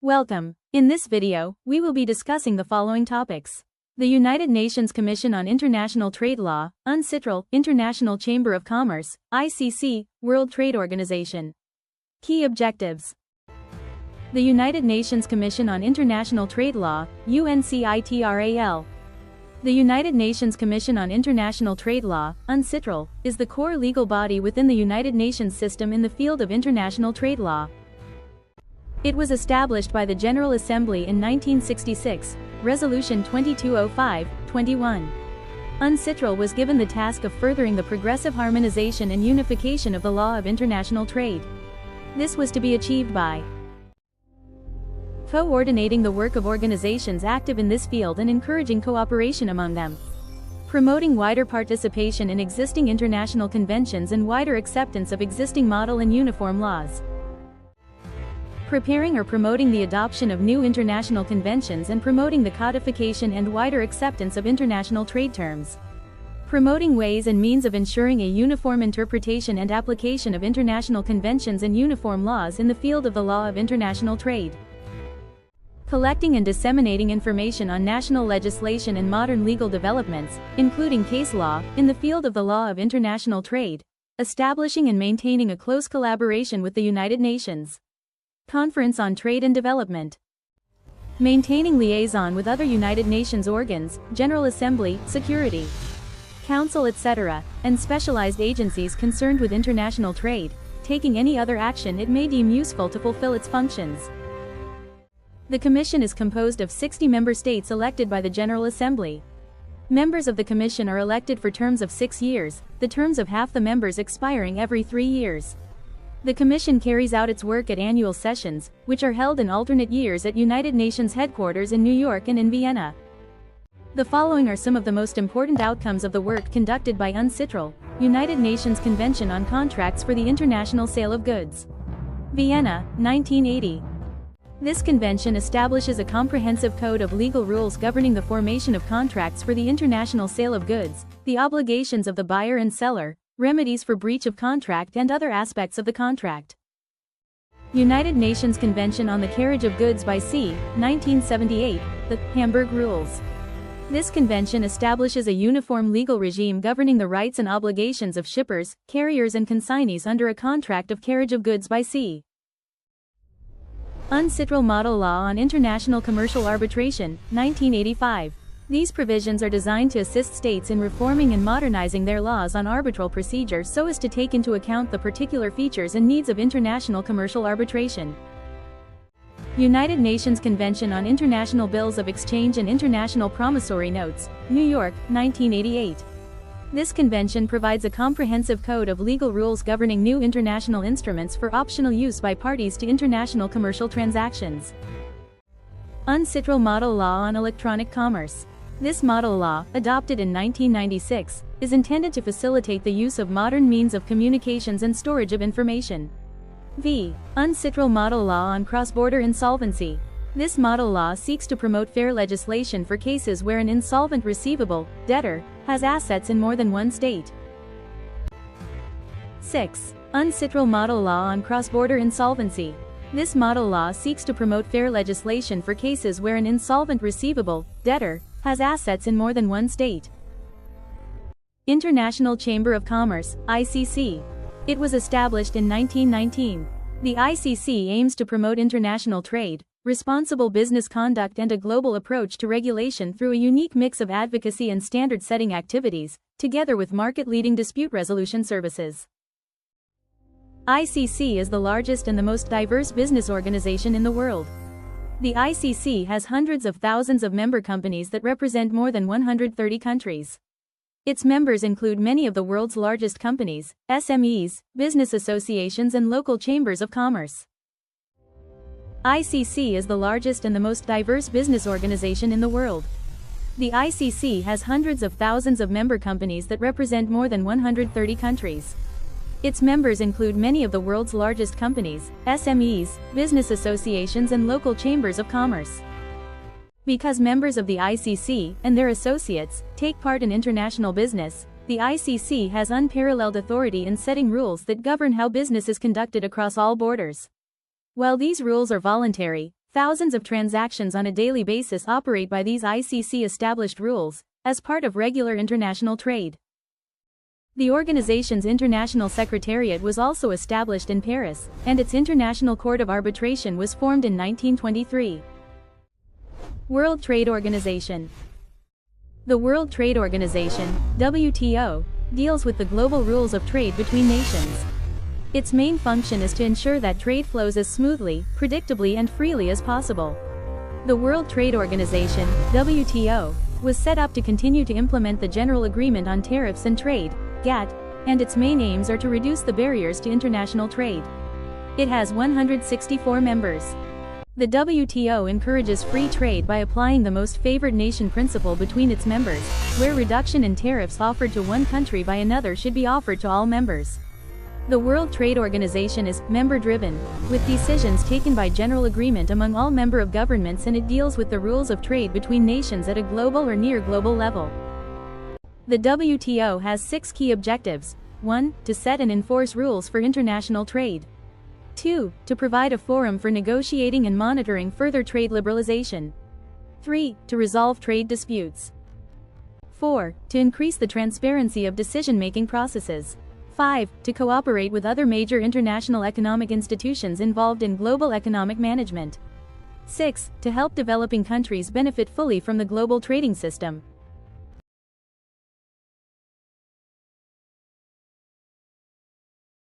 Welcome. In this video, we will be discussing the following topics. The United Nations Commission on International Trade Law, UNCITRAL, International Chamber of Commerce, ICC, World Trade Organization. Key objectives. The United Nations Commission on International Trade Law, UNCITRAL. The United Nations Commission on International Trade Law, UNCITRAL, is the core legal body within the United Nations system in the field of international trade law. It was established by the General Assembly in 1966, Resolution 2205-21. UNCITRAL was given the task of furthering the progressive harmonization and unification of the law of international trade. This was to be achieved by coordinating the work of organizations active in this field and encouraging cooperation among them, promoting wider participation in existing international conventions and wider acceptance of existing model and uniform laws, preparing or promoting the adoption of new international conventions and promoting the codification and wider acceptance of international trade terms, promoting ways and means of ensuring a uniform interpretation and application of international conventions and uniform laws in the field of the law of international trade, collecting and disseminating information on national legislation and modern legal developments, including case law, in the field of the law of international trade, establishing and maintaining a close collaboration with the United Nations Conference on Trade and Development, maintaining liaison with other United Nations organs, General Assembly, Security Council, etc., and specialized agencies concerned with international trade, taking any other action it may deem useful to fulfill its functions. The Commission is composed of 60 member states elected by the General Assembly. Members of the Commission are elected for terms of 6 years, the terms of half the members expiring every 3 years. The Commission carries out its work at annual sessions, which are held in alternate years at United Nations headquarters in New York and in Vienna. The following are some of the most important outcomes of the work conducted by UNCITRAL, United Nations Convention on Contracts for the International Sale of Goods. Vienna, 1980. This convention establishes a comprehensive code of legal rules governing the formation of contracts for the international sale of goods, the obligations of the buyer and seller, remedies for breach of contract and other aspects of the contract. United Nations Convention on the Carriage of Goods by Sea, 1978, the Hamburg Rules. This convention establishes a uniform legal regime governing the rights and obligations of shippers, carriers and consignees under a contract of carriage of goods by sea. UNCITRAL Model Law on International Commercial Arbitration, 1985. These provisions are designed to assist states in reforming and modernizing their laws on arbitral procedure so as to take into account the particular features and needs of international commercial arbitration. United Nations Convention on International Bills of Exchange and International Promissory Notes, New York, 1988. This convention provides a comprehensive code of legal rules governing new international instruments for optional use by parties to international commercial transactions. UNCITRAL Model Law on Electronic Commerce. This model law, adopted in 1996, is intended to facilitate the use of modern means of communications and storage of information. UNCITRAL Model Law on Cross-Border Insolvency. This model law seeks to promote fair legislation for cases where an insolvent receivable, debtor, has assets in more than one state. UNCITRAL Model Law on Cross-Border Insolvency. This model law seeks to promote fair legislation for cases where an insolvent receivable, debtor, has assets in more than one state. International Chamber of Commerce, ICC. It was established in 1919. The ICC aims to promote international trade, responsible business conduct and a global approach to regulation through a unique mix of advocacy and standard-setting activities, together with market-leading dispute resolution services. ICC is the largest and the most diverse business organization in the world. The ICC has hundreds of thousands of member companies that represent more than 130 countries. Its members include many of the world's largest companies, SMEs, business associations and local chambers of commerce. ICC is the largest and the most diverse business organization in the world. The ICC has hundreds of thousands of member companies that represent more than 130 countries. Its members include many of the world's largest companies, SMEs, business associations and local chambers of commerce. Because members of the ICC and their associates take part in international business, the ICC has unparalleled authority in setting rules that govern how business is conducted across all borders. While these rules are voluntary, Thousands of transactions on a daily basis operate by these ICC-established rules, as part of regular international trade. The organization's international secretariat was also established in Paris, and its International Court of Arbitration was formed in 1923. World Trade Organization. The World Trade Organization, WTO, deals with the global rules of trade between nations. Its main function is to ensure that trade flows as smoothly, predictably and freely as possible. The World Trade Organization, WTO, was set up to continue to implement the General Agreement on Tariffs and Trade, GATT, and its main aims are to reduce the barriers to international trade. It has 164 members. The WTO encourages free trade by applying the most favored nation principle between its members, where reduction in tariffs offered to one country by another should be offered to all members. The World Trade Organization is member-driven, with decisions taken by general agreement among all member of governments, and it deals with the rules of trade between nations at a global or near global level. The WTO has 6 key objectives. 1. To set and enforce rules for international trade. 2. To provide a forum for negotiating and monitoring further trade liberalization. 3. To resolve trade disputes. 4. To increase the transparency of decision-making processes. 5. To cooperate with other major international economic institutions involved in global economic management. 6. To help developing countries benefit fully from the global trading system.